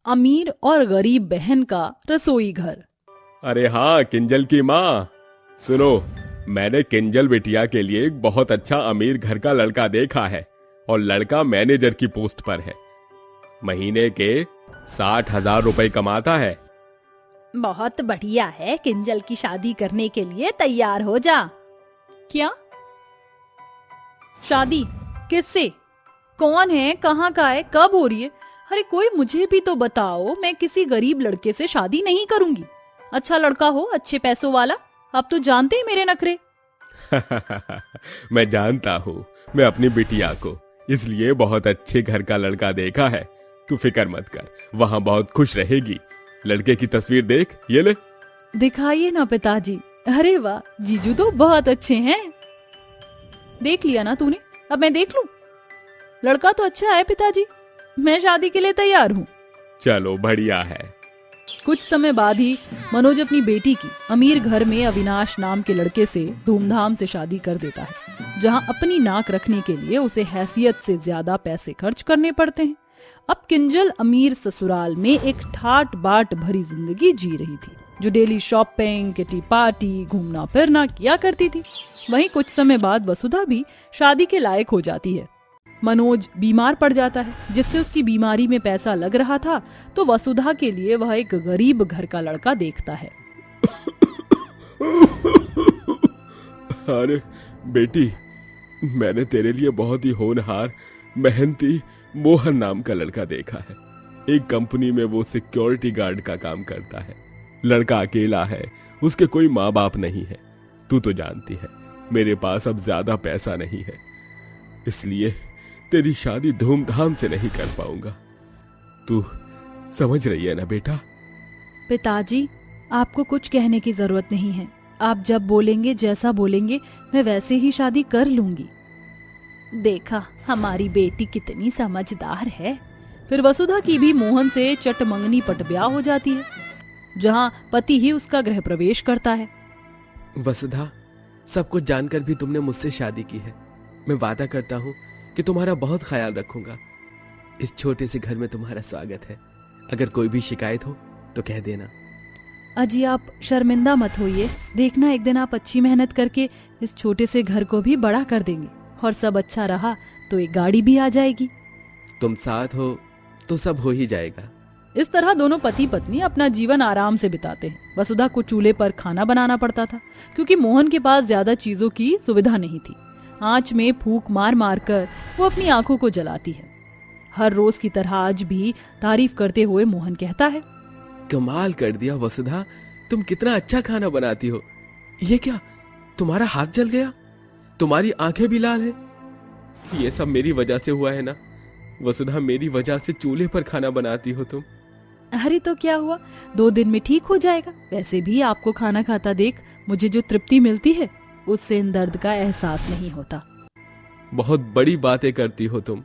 अमीर और गरीब बहन का रसोई घर। अरे हाँ किंजल की माँ, सुनो, मैंने किंजल बिटिया के लिए एक बहुत अच्छा अमीर घर का लड़का देखा है और लड़का मैनेजर की पोस्ट पर है। महीने के 60,000 रुपए कमाता है। बहुत बढ़िया है, किंजल की शादी करने के लिए तैयार हो जा। क्या शादी? किससे? कौन है? कहाँ का है? कब हो रही है? अरे कोई मुझे भी तो बताओ, मैं किसी गरीब लड़के से शादी नहीं करूंगी। अच्छा लड़का हो, अच्छे पैसों वाला। अब तो जानते ही मेरे नखरे। मैं जानता हूँ, मैं अपनी बिटिया को इसलिए बहुत अच्छे घर का लड़का देखा है। तू फिक्र मत कर, वहाँ बहुत खुश रहेगी। लड़के की तस्वीर देख, ये ले। दिखाइए ना पिताजी। अरे वाह, जीजू तो बहुत अच्छे हैं। देख लिया ना तूने, अब मैं देख लूं? लड़का तो अच्छा है पिताजी, मैं शादी के लिए तैयार हूँ। चलो बढ़िया है। कुछ समय बाद ही मनोज अपनी बेटी की अमीर घर में अविनाश नाम के लड़के से धूमधाम से शादी कर देता है, जहां अपनी नाक रखने के लिए उसे हैसियत से ज्यादा पैसे खर्च करने पड़ते हैं। अब किंजल अमीर ससुराल में एक ठाट बाट भरी जिंदगी जी रही थी, जो डेली शॉपिंग, किटी पार्टी, घूमना फिरना किया करती थी। वहीं कुछ समय बाद वसुधा भी शादी के लायक हो जाती है। मनोज बीमार पड़ जाता है, जिससे उसकी बीमारी में पैसा लग रहा था, तो वसुधा के लिए वह एक गरीब घर का लड़का देखता है। अरे बेटी, मैंने तेरे लिए बहुत ही होनहार, मेहनती मोहन नाम का लड़का देखा है। एक कंपनी में वो सिक्योरिटी गार्ड का काम करता है। लड़का अकेला है, उसके कोई माँ बाप नहीं है। तू तो जानती है मेरे पास अब ज्यादा पैसा नहीं है, इसलिए तेरी शादी धूमधाम से नहीं कर पाऊंगा। तू समझ रही है ना बेटा? पिताजी, आपको कुछ कहने की जरूरत नहीं है। आप जब बोलेंगे, जैसा बोलेंगे, मैं वैसे ही शादी कर लूंगी। देखा, हमारी बेटी कितनी समझदार है। फिर वसुधा की भी मोहन से चटमंगनी पटब्याह हो जाती है, जहां पति ही उसका गृह प्रवेश करता है। वसुधा, सब कुछ जानकर भी तुमने मुझसे शादी की है। मैं वादा करता हूँ कि तुम्हारा बहुत ख्याल रखूंगा। इस छोटे से घर में तुम्हारा स्वागत है। अगर कोई भी शिकायत हो तो कह देना। अजी, आप शर्मिंदा मत होइए। देखना, एक दिन आप अच्छी मेहनत करके इस छोटे से घर को भी बड़ा कर देंगे, और सब अच्छा रहा तो एक गाड़ी भी आ जाएगी। तुम साथ हो तो सब हो ही जाएगा। इस तरह दोनों पति पत्नी अपना जीवन आराम से बिताते हैं। वसुधा को चूल्हे पर खाना बनाना पड़ता था, क्योंकि मोहन के पास ज्यादा चीजों की सुविधा नहीं थी। आंच में फूंक मार मार कर वो अपनी आंखों को जलाती है। हर रोज की तरह आज भी तारीफ करते हुए मोहन कहता है, कमाल कर दिया वसुधा, तुम कितना अच्छा खाना बनाती हो। ये क्या, तुम्हारा हाथ जल गया? तुम्हारी आंखें भी लाल है। ये सब मेरी वजह से हुआ है ना वसुधा? मेरी वजह से चूल्हे पर खाना बनाती हो तुम। अरे तो क्या हुआ, 2 दिन में ठीक हो जाएगा। वैसे भी आपको खाना खाता देख मुझे जो तृप्ति मिलती है, उससे इन दर्द का एहसास नहीं होता। बहुत बड़ी बातें करती हो तुम।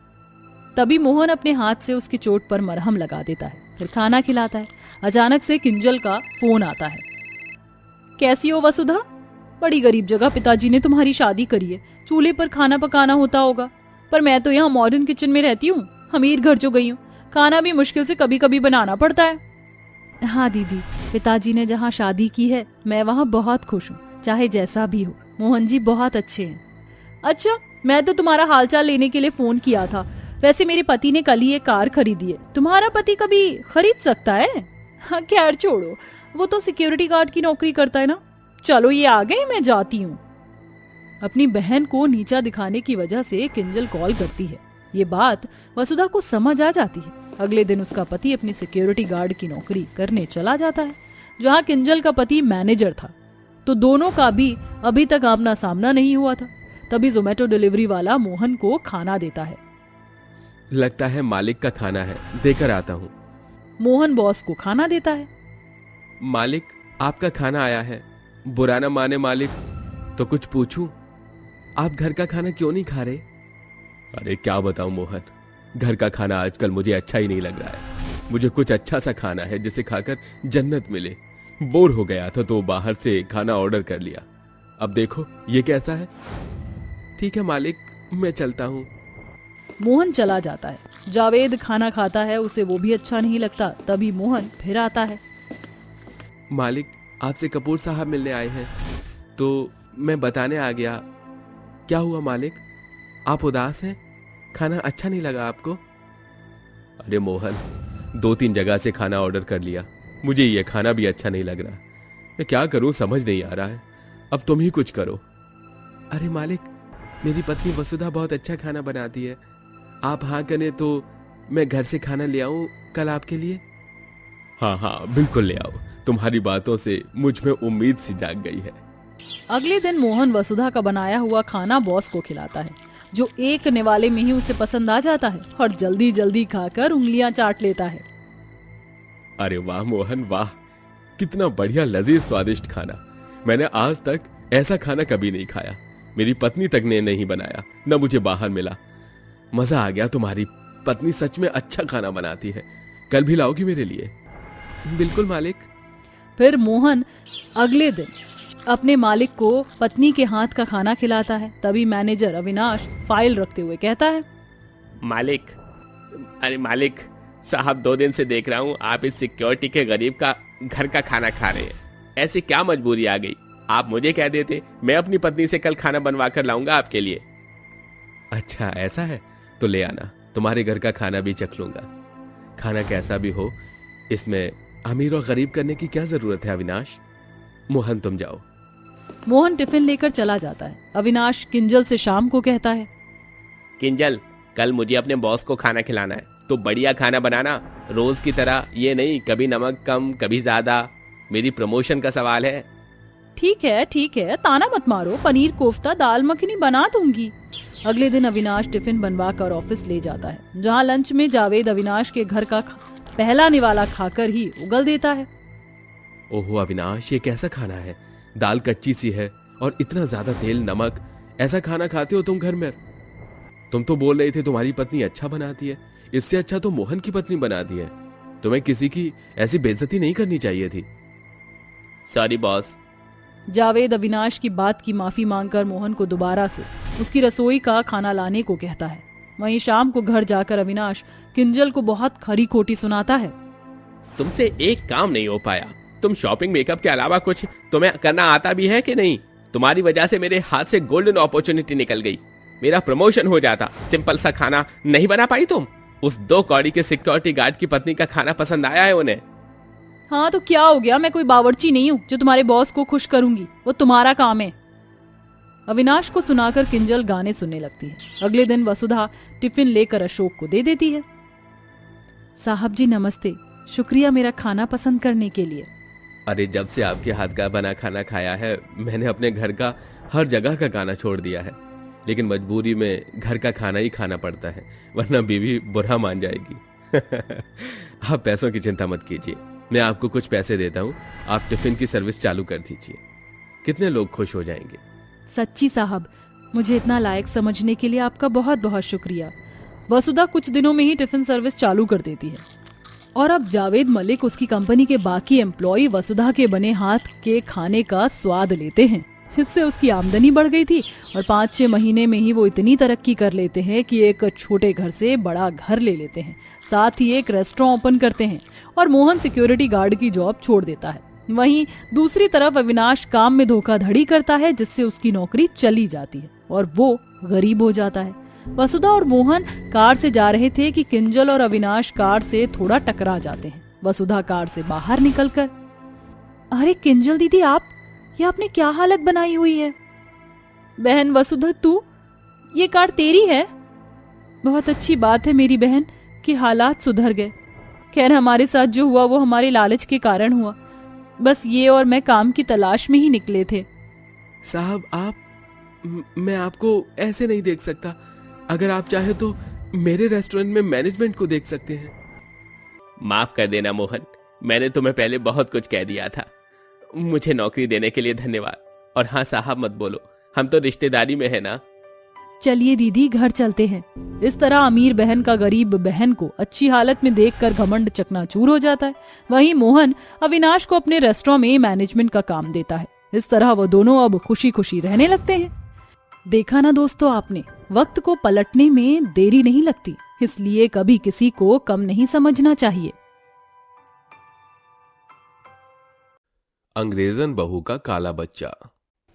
तभी मोहन अपने हाथ से उसकी चोट पर मरहम लगा देता है, फिर खाना खिलाता है। अचानक से किंजल का फोन आता है। कैसी हो वसुधा? बड़ी गरीब जगह पिताजी ने तुम्हारी शादी करी है, चूल्हे पर खाना पकाना होता होगा। पर मैं तो यहाँ मॉडर्न किचन में रहती हूँ, अमीर घर जो गई हूँ, खाना भी मुश्किल से कभी कभी बनाना पड़ता है। हाँ दीदी, पिताजी ने जहाँ शादी की है मैं वहाँ बहुत खुश हूँ, चाहे जैसा भी हो। मोहन जी बहुत अच्छे हैं। अच्छा, मैं तो तुम्हारा हालचाल लेने के लिए फोन किया था। वैसे मेरे पति ने कल ही एक कार खरीदी है। तुम्हारा पति कभी खरीद सकता है? हाँ खैर छोड़ो, वो तो सिक्योरिटी गार्ड की नौकरी करता है ना। चलो ये आ गए, मैं जाती हूँ। अपनी बहन को नीचा दिखाने की वजह से किंजल कॉल करती है। ये बात वसुधा को समझ आ जाती है। अगले दिन उसका पति अपनी सिक्योरिटी गार्ड की नौकरी करने चला जाता है, जहाँ किंजल का पति मैनेजर था। तो दोनों का भी अभी तक आमना सामना नहीं हुआ था। तभी जोमेटो डिलीवरी वाला मोहन को खाना देता है। लगता है मालिक का खाना है, देकर आता हूँ। मोहन बॉस को खाना देता है। मालिक, आपका खाना आया है। बुरा न माने मालिक तो कुछ पूछूं? आप घर का खाना क्यों नहीं खा रहे? अरे क्या बताऊं मोहन, घर का खाना आजकल मुझे अच्छा ही नहीं लग रहा है। मुझे कुछ अच्छा सा खाना है जिसे खाकर जन्नत मिले। बोर हो गया था तो बाहर से खाना ऑर्डर कर लिया। अब देखो ये कैसा है। ठीक है मालिक, मैं चलता हूँ। मोहन चला जाता है। जावेद खाना खाता है, उसे वो भी अच्छा नहीं लगता। तभी मोहन फिर आता है। मालिक, आपसे कपूर साहब मिलने आए हैं, तो मैं बताने आ गया। क्या हुआ मालिक, आप उदास हैं? खाना अच्छा नहीं लगा आपको? अरे मोहन, 2-3 जगह से खाना ऑर्डर कर लिया, मुझे ये खाना भी अच्छा नहीं लग रहा। मैं क्या करूं समझ नहीं आ रहा है। अब तुम ही कुछ करो। अरे मालिक, मेरी पत्नी वसुधा बहुत अच्छा खाना बनाती है। आप हाँ करें तो मैं घर से खाना ले आऊं कल आपके लिए? हाँ हाँ बिल्कुल ले आओ। तुम्हारी बातों से मुझ में उम्मीद सी जाग गई है। अगले दिन मोहन वसुधा का बनाया हुआ खाना बॉस को खिलाता है, जो एक निवाले में ही उसे पसंद आ जाता है और जल्दी जल्दी खाकर उंगलियां चाट लेता है। अरे वाह मोहन वाह, कितना बढ़िया लजीज स्वादिष्ट खाना। मैंने आज तक ऐसा खाना कभी नहीं खाया। मेरी पत्नी तक ने नहीं बनाया, न मुझे बाहर मिला। मजा आ गया। तुम्हारी पत्नी सच में अच्छा खाना बनाती है। कल भी लाओगी मेरे लिए? बिल्कुल मालिक। फिर मोहन अगले दिन अपने मालिक को पत्नी के हाथ का खाना खिलाता है। तभी मैनेजर अविनाश फाइल रखते हुए कहता है, मालिक, अरे मालिक साहब, 2 दिन से देख रहा हूँ आप इस सिक्योरिटी के गरीब का घर का खाना खा रहे हैं। ऐसी क्या मजबूरी आ गई? आप मुझे कह देते, मैं अपनी पत्नी से कल खाना बनवा कर लाऊंगा आपके लिए। अच्छा ऐसा है तो ले आना, तुम्हारे घर का खाना भी चख लूंगा। खाना कैसा भी हो, इसमें अमीर और गरीब करने की क्या जरूरत है अविनाश। मोहन तुम जाओ। मोहन टिफिन लेकर चला जाता है। अविनाश किंजल से शाम को कहता है, किंजल, कल मुझे अपने बॉस को खाना खिलाना है, तो बढ़िया खाना बनाना, रोज की तरह। ये नहीं कभी नमक कम कभी ज्यादा। मेरी प्रमोशन का सवाल है। ठीक है, ताना मत मारो, पनीर कोफ्ता दाल मखनी बना दूंगी। अगले दिन अविनाश टिफिन बनवा कर ऑफिस ले जाता है, जहाँ लंच में जावेद अविनाश के घर का पहला निवाला खाकर ही उगल देता है। ओहो अविनाश, ये कैसा खाना है? दाल कच्ची सी है और इतना ज्यादा तेल नमक। ऐसा खाना खाते हो तुम घर में? तुम तो बोल रहे थे तुम्हारी पत्नी अच्छा बनाती है। इससे अच्छा तो मोहन की पत्नी बनाती है। तुम्हें किसी की ऐसी बेइज्जती नहीं करनी चाहिए थी। Sorry boss. जावेद अविनाश की बात की माफी मांगकर मोहन को दोबारा से उसकी रसोई का खाना लाने को कहता है। वहीं शाम को घर जाकर अविनाश किंजल को बहुत खरी खोटी सुनाता है। तुमसे एक काम नहीं हो पाया। तुम शॉपिंग मेकअप के अलावा कुछ तुम्हें करना आता भी है कि नहीं? तुम्हारी वजह से मेरे हाथ से गोल्डन अपॉर्चुनिटी निकल गई। मेरा प्रमोशन हो जाता। सिंपल सा खाना नहीं बना पाई तुम। उस 2 कौड़ी के सिक्योरिटी गार्ड की पत्नी का खाना पसंद आया है उन्हें। हाँ तो क्या हो गया, मैं कोई बावर्ची नहीं हूँ जो तुम्हारे बॉस को खुश करूंगी, वो तुम्हारा काम है। अविनाश को सुनाकर किंजल गाने सुनने लगती है। अगले दिन वसुधा टिफिन लेकर अशोक को दे देती है। साहब जी नमस्ते, शुक्रिया मेरा खाना पसंद करने के लिए। अरे जब से आपके हाथ का बना खाना खाया है, मैंने अपने घर का हर जगह का गाना छोड़ दिया है। लेकिन मजबूरी में घर का खाना ही खाना पड़ता है, वरना बीवी बुरा मान जाएगी। आप पैसों की चिंता मत कीजिए, मैं आपको कुछ पैसे देता हूँ। आप टिफिन की सर्विस चालू कर दीजिए, कितने लोग खुश हो जाएंगे। सच्ची साहब, मुझे इतना लायक समझने के लिए आपका बहुत बहुत शुक्रिया। वसुधा कुछ दिनों में ही टिफिन सर्विस चालू कर देती है और अब जावेद मलिक, उसकी कंपनी के बाकी एम्प्लॉय वसुधा के बने हाथ के खाने का स्वाद लेते हैं। इससे उसकी आमदनी बढ़ गई थी और 5-6 महीने में ही वो इतनी तरक्की कर लेते हैं कि एक छोटे घर से बड़ा घर ले लेते हैं, साथ ही एक रेस्टोरेंट ओपन करते हैं और मोहन सिक्योरिटी गार्ड की जॉब छोड़ देता है। वहीं दूसरी तरफ अविनाश काम में धोखाधड़ी करता है, जिससे उसकी नौकरी चली जाती है और वो गरीब हो जाता है। वसुधा और मोहन कार से जा रहे थे कि किंजल और अविनाश कार से थोड़ा टकरा जाते हैं। वसुधा कार से बाहर निकलकर, अरे किंजल दीदी, आप ये आपने क्या हालत बनाई हुई है? बहन वसुधा, तू, ये कार तेरी है? बहुत अच्छी बात है मेरी बहन कि हालात सुधर गए। खैर हमारे साथ जो हुआ वो हमारे लालच के कारण हुआ। बस ये और मैं काम की तलाश में ही निकले थे। साहब मैं आपको ऐसे नहीं देख सकता। अगर आप चाहे तो मेरे रेस्टोरेंट में मैनेजमेंट को देख सकते हैं। माफ कर देना मोहन, मैंने तुम्हें पहले बहुत कुछ कह दिया था। मुझे नौकरी देने के लिए धन्यवाद। और हाँ साहब मत बोलो, हम तो रिश्तेदारी में है ना। चलिए दीदी घर चलते हैं। इस तरह अमीर बहन का गरीब बहन को अच्छी हालत में देखकर घमंड चकनाचूर हो जाता है। वहीं मोहन अविनाश को अपने रेस्टोरेंट में मैनेजमेंट का काम देता है। इस तरह वो दोनों अब खुशी खुशी रहने लगते हैं। देखा ना दोस्तों आपने, वक्त को पलटने में देरी नहीं लगती। इसलिए कभी किसी को कम नहीं समझना चाहिए। अंग्रेजन बहू का काला बच्चा।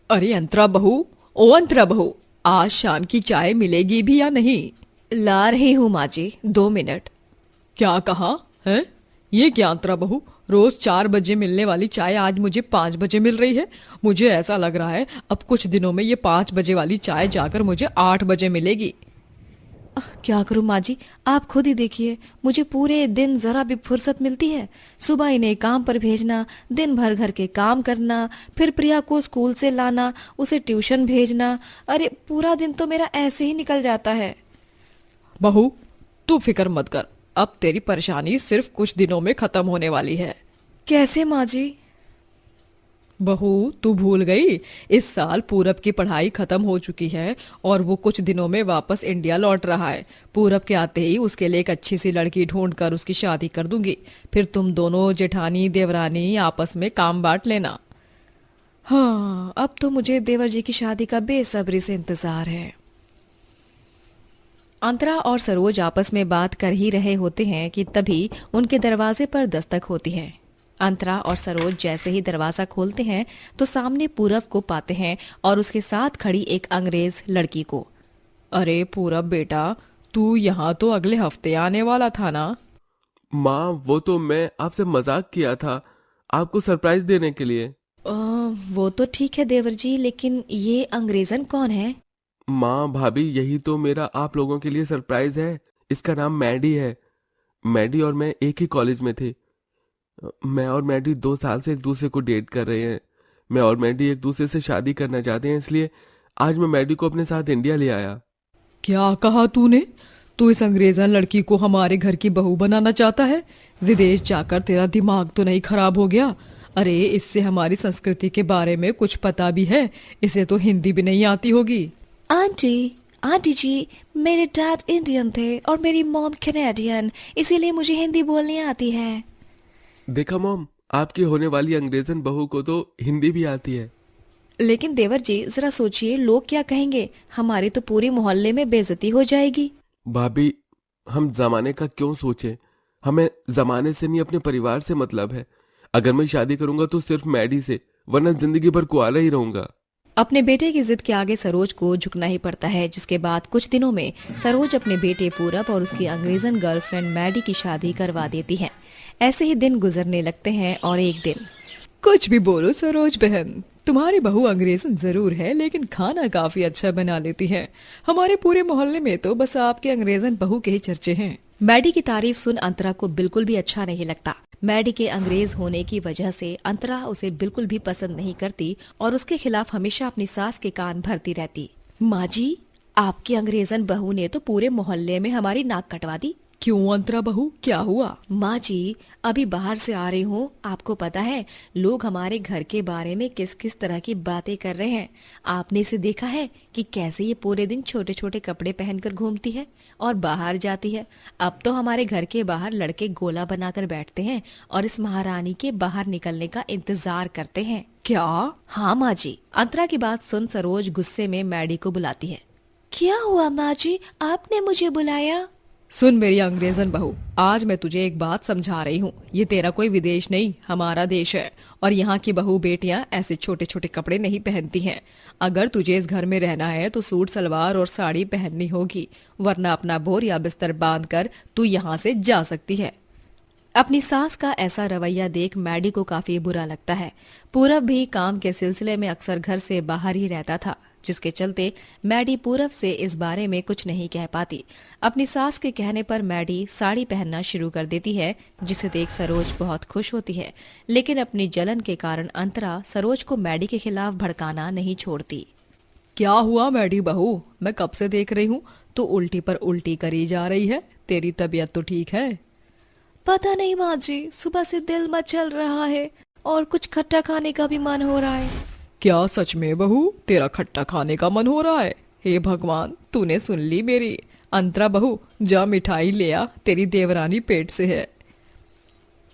अरे अंतरा बहू, ओ अंतरा बहू, आज शाम की चाय मिलेगी भी या नहीं? ला रही हूँ माँ जी, 2 मिनट। क्या कहा है? ये क्या अंतरा बहू, रोज 4 बजे मिलने वाली चाय आज मुझे 5 बजे मिल रही है। मुझे ऐसा लग रहा है अब कुछ दिनों में ये 5 बजे वाली चाय जाकर मुझे 8 बजे मिलेगी। क्या करूं माँ जी, आप खुद ही देखिए, मुझे पूरे दिन जरा भी फुर्सत मिलती है। सुबह इन्हें काम पर भेजना, दिन भर घर के काम करना, फिर प्रिया को स्कूल से लाना, उसे ट्यूशन भेजना, अरे पूरा दिन तो मेरा ऐसे ही निकल जाता है। बहू तू फिक्र मत कर, अब तेरी परेशानी सिर्फ कुछ दिनों में खत्म होने वाली है। कैसे माँ जी? बहू तू भूल गई, इस साल पूरब की पढ़ाई खत्म हो चुकी है और वो कुछ दिनों में वापस इंडिया लौट रहा है। पूरब के आते ही उसके लिए एक अच्छी सी लड़की ढूंढकर उसकी शादी कर दूंगी, फिर तुम दोनों जेठानी देवरानी आपस में काम बांट लेना। हाँ, अब तो मुझे देवर जी की शादी का बेसब्री से इंतजार है। अंतरा और सरोज आपस में बात कर ही रहे होते हैं कि तभी उनके दरवाजे पर दस्तक होती है। अंतरा और सरोज जैसे ही दरवाजा खोलते हैं तो सामने पूरब को पाते हैं और उसके साथ खड़ी एक अंग्रेज लड़की को। अरे पूरब बेटा, तू यहाँ तो अगले हफ्ते आने वाला था ना? माँ वो तो मैं आपसे मजाक किया था, आपको सरप्राइज देने के लिए। वो तो ठीक है देवर जी, लेकिन ये अंग्रेजन कौन है? माँ भाभी यही तो मेरा आप लोगों के लिए सरप्राइज है। इसका नाम मैडी है। मैडी और मैं एक ही कॉलेज में थे। मैं और मैडी 2 साल से एक दूसरे को डेट कर रहे हैं। मैं और मैडी एक दूसरे से शादी करना चाहते हैं, इसलिए आज मैं मैडी को अपने साथ इंडिया ले आया। क्या कहा तूने? तू इस अंग्रेजन लड़की को हमारे घर की बहू बनाना चाहता है? विदेश जाकर तेरा दिमाग तो नहीं खराब हो गया? अरे इससे हमारी संस्कृति के बारे में कुछ पता भी है? इसे तो हिंदी भी नहीं आती होगी। आंटी जी, मेरे डैड इंडियन थे और मेरी मॉम कैनेडियन, इसीलिए मुझे हिंदी बोलनी आती है। देखा मॉम, आपकी होने वाली अंग्रेजन बहू को तो हिंदी भी आती है। लेकिन देवर जी जरा सोचिए, लोग क्या कहेंगे? हमारी तो पूरे मोहल्ले में बेइज्जती हो जाएगी। भाभी हम जमाने का क्यों सोचें? हमें जमाने से नहीं अपने परिवार से मतलब है। अगर मैं शादी करूंगा तो सिर्फ मैडी से, वरना जिंदगी भर कुआरा ही रहूंगा। अपने बेटे की जिद के आगे सरोज को झुकना ही पड़ता है, जिसके बाद कुछ दिनों में सरोज अपने बेटे पूरब और उसकी अंग्रेजन गर्लफ्रेंड मैडी की शादी करवा देती है। ऐसे ही दिन गुजरने लगते हैं और एक दिन, कुछ भी बोलो सरोज बहन, तुम्हारी बहू अंग्रेजन जरूर है लेकिन खाना काफी अच्छा बना लेती है। हमारे पूरे मोहल्ले में तो बस आपके अंग्रेजन बहू के ही चर्चे हैं। मैडी की तारीफ सुन अंतरा को बिल्कुल भी अच्छा नहीं लगता। मैडी के अंग्रेज होने की वजह से अंतरा उसे बिल्कुल भी पसंद नहीं करती और उसके खिलाफ हमेशा अपनी सास के कान भरती रहती। माँ जी, आपकी अंग्रेजन बहू ने तो पूरे मोहल्ले में हमारी नाक कटवा दी। क्यों अंतरा बहू, क्या हुआ? माँ जी, अभी बाहर से आ रही हूँ, आपको पता है लोग हमारे घर के बारे में किस किस तरह की बातें कर रहे हैं। आपने इसे देखा है कि कैसे ये पूरे दिन छोटे छोटे कपड़े पहनकर घूमती है और बाहर जाती है। अब तो हमारे घर के बाहर लड़के गोला बनाकर बैठते हैं और इस महारानी के बाहर निकलने का इंतजार करते हैं। क्या? हाँ माँ जी। अंतरा की बात सुन सरोज गुस्से में मैडी को बुलाती है। क्या हुआ माँ जी, आपने मुझे बुलाया? सुन मेरी अंग्रेजन बहू, आज मैं तुझे एक बात समझा रही हूँ। ये तेरा कोई विदेश नहीं, हमारा देश है और यहाँ की बहू बेटियाँ ऐसे छोटे छोटे कपड़े नहीं पहनती हैं। अगर तुझे इस घर में रहना है तो सूट सलवार और साड़ी पहननी होगी, वरना अपना बोर या बिस्तर बांध कर तू यहाँ से जा सकती है। अपनी सास का ऐसा रवैया देख मैडी को काफी बुरा लगता है। पूरब भी काम के सिलसिले में अक्सर घर से बाहर ही रहता था, जिसके चलते मैडी पूरब से इस बारे में कुछ नहीं कह पाती। अपनी सास के कहने पर मैडी साड़ी पहनना शुरू कर देती है, जिसे देख सरोज बहुत खुश होती है। लेकिन अपनी जलन के कारण अंतरा सरोज को मैडी के खिलाफ भड़काना नहीं छोड़ती। क्या हुआ मैडी बहू, मैं कब से देख रही हूँ तो उल्टी पर उल्टी करी जा रही है। तेरी तबीयत तो ठीक है? पता नहीं माँ जी, सुबह से दिल मचल रहा है और कुछ खट्टा खाने का भी मन हो रहा है। क्या सच में बहू, तेरा खट्टा खाने का मन हो रहा है? हे भगवान, तूने सुन ली मेरी। अंतरा बहू, जा मिठाई ले आ, तेरी देवरानी पेट से है।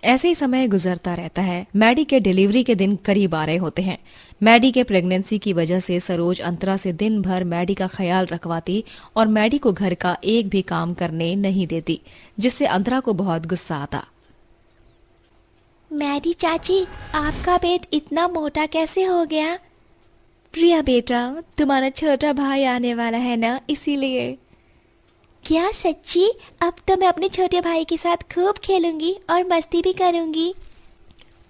ऐसे ही समय गुजरता रहता है। मैडी के डिलीवरी के दिन करीब आ रहे होते हैं। मैडी के प्रेगनेंसी की वजह से सरोज अंतरा से दिन भर मैडी का ख्याल रखवाती और मैडी को घर का एक भी काम करने नहीं देती, जिससे अंतरा को बहुत गुस्सा आता। मैडी चाची, आपका पेट इतना मोटा कैसे हो गया? प्रिया बेटा, तुम्हारा छोटा भाई आने वाला है ना, इसीलिए। क्या सच्ची? अब तो मैं अपने छोटे भाई के साथ खूब खेलूंगी और मस्ती भी करूंगी।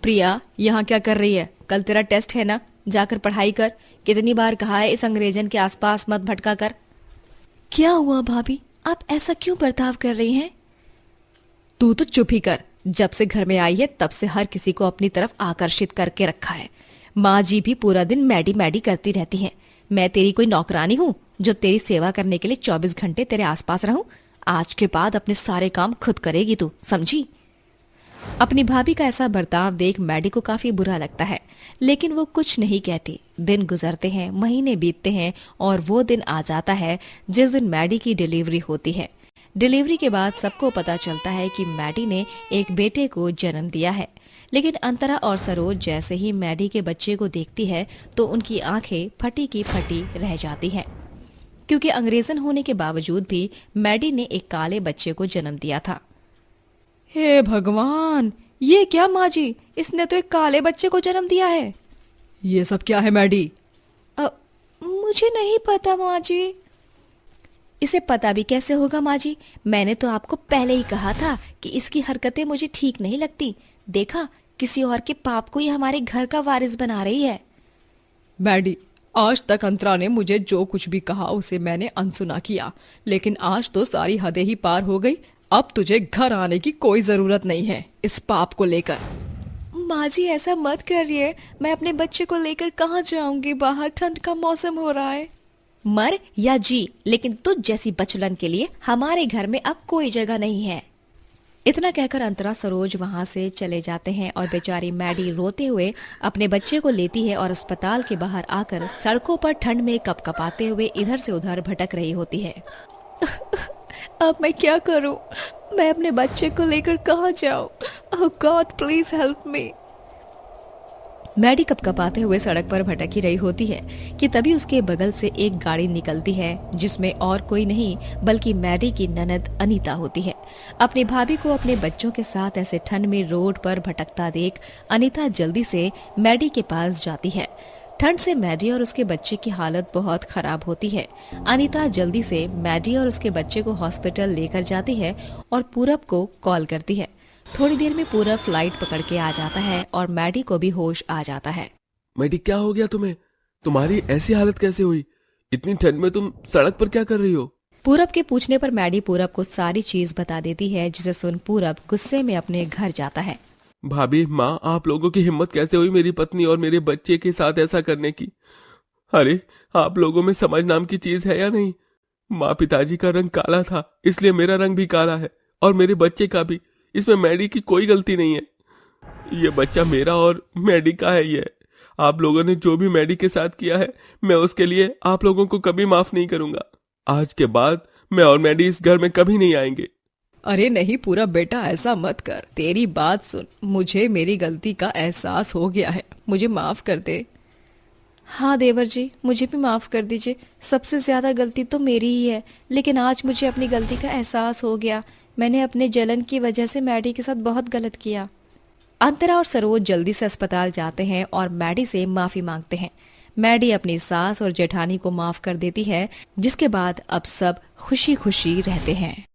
प्रिया, यहाँ क्या कर रही है? कल तेरा टेस्ट है ना, जाकर पढ़ाई कर। कितनी बार कहा है इस अंग्रेजन के आसपास मत भटका कर। क्या हुआ भाभी, आप ऐसा क्यों बर्ताव कर रही हैं? तू तो चुप ही कर। जब से घर में आई है तब से हर किसी को अपनी तरफ आकर्षित करके रखा है। माँ जी भी पूरा दिन मैडी मैडी करती रहती हैं। मैं तेरी कोई नौकरानी हूँ जो तेरी सेवा करने के लिए 24 घंटे तेरे आसपास रहूं? आज के बाद अपने सारे काम खुद करेगी तू, समझी? अपनी भाभी का ऐसा बर्ताव देख मैडी को काफी बुरा लगता है, लेकिन वो कुछ नहीं कहती। दिन गुजरते हैं, महीने बीतते हैं और वो दिन आ जाता है जिस दिन मैडी की डिलीवरी होती है। डिलीवरी के बाद सबको पता चलता है कि मैडी ने एक बेटे को जन्म दिया है, लेकिन अंतरा और सरोज जैसे ही मैडी के बच्चे को देखती है तो उनकी आंखें फटी की फटी रह जाती हैं, क्योंकि अंग्रेजन होने के बावजूद भी मैडी ने एक काले बच्चे को जन्म दिया था। हे भगवान, ये क्या माँ जी, इसने तो एक काले बच्चे को जन्म दिया है। ये सब क्या है मैडी? मुझे नहीं पता माँ जी। इसे पता भी कैसे होगा माँ जी? मैंने तो आपको पहले ही कहा था कि इसकी हरकतें मुझे ठीक नहीं लगती। देखा, किसी और के पाप को ये हमारे घर का वारिस बना रही है। मैडी, आज तक अंतरा ने मुझे जो कुछ भी कहा उसे मैंने अनसुना किया, लेकिन आज तो सारी हदें ही पार हो गई। अब तुझे घर आने की कोई जरूरत नहीं है इस पाप को लेकर। माँ जी, ऐसा मत करिए। मैं अपने बच्चे को लेकर कहाँ जाऊंगी? बाहर ठंड का मौसम हो रहा है। मर या जी, लेकिन तुझ जैसी बचलन के लिए हमारे घर में अब कोई जगह नहीं है। इतना कहकर अंतरा सरोज वहां से चले जाते हैं और बेचारी मैडी रोते हुए अपने बच्चे को लेती है और अस्पताल के बाहर आकर सड़कों पर ठंड में कपकपाते हुए इधर से उधर भटक रही होती है। अब मैं क्या करूं? मैं अपने बच्चे को लेकर कहाँ जाऊं? Oh god, please help me. Maddy कपकपाते हुए सड़क पर भटकी रही होती है कि तभी उसके बगल से एक गाड़ी निकलती है, जिसमें और कोई नहीं बल्कि मैडी की ननद अनीता होती है। अपनी भाभी को अपने बच्चों के साथ ऐसे ठंड में रोड पर भटकता देख अनीता जल्दी से मैडी के पास जाती है। ठंड से मैडी और उसके बच्चे की हालत बहुत खराब होती है। अनीता जल्दी से मैडी और उसके बच्चे को हॉस्पिटल लेकर जाती है और पूरब को कॉल करती है। थोड़ी देर में पूरब फ्लाइट पकड़ के आ जाता है और मैडी को भी होश आ जाता है। मैडी, क्या हो गया तुम्हें? तुम्हारी ऐसी हालत कैसे हुई? इतनी ठंड में तुम सड़क पर क्या कर रही हो? पूरब के पूछने पर मैडी पूरब को सारी चीज बता देती है, जिसे सुन पूरब गुस्से में अपने घर जाता है। भाभी, माँ, आप लोगों की हिम्मत कैसे हुई मेरी पत्नी और मेरे बच्चे के साथ ऐसा करने की? अरे, आप लोगों में समझ नाम की चीज है या नहीं? माँ पिताजी का रंग काला था, इसलिए मेरा रंग भी काला है और मेरे बच्चे का भी। इसमें मैडी की कोई गलती नहीं है। ये बच्चा मेरा और मैडी का है। ये आप लोगों ने जो भी मैडी के साथ किया है, मैं उसके लिए आप लोगों को कभी माफ नहीं करूंगा। आज के बाद मैं और मैडी इस घर में कभी नहीं आएंगे। अरे नहीं पूरब बेटा, ऐसा मत कर। तेरी बात सुन, मुझे मेरी गलती का एहसास हो गया है, मुझे माफ कर दे। हाँ देवर जी, मुझे भी माफ कर दीजिए। सबसे ज्यादा गलती तो मेरी ही है, लेकिन आज मुझे अपनी गलती का एहसास हो गया। मैंने अपने जलन की वजह से मैडी के साथ बहुत गलत किया। अंतरा और सरोज जल्दी से अस्पताल जाते हैं और मैडी से माफी मांगते हैं। मैडी अपनी सास और जेठानी को माफ कर देती है, जिसके बाद अब सब खुशी खुशी रहते हैं।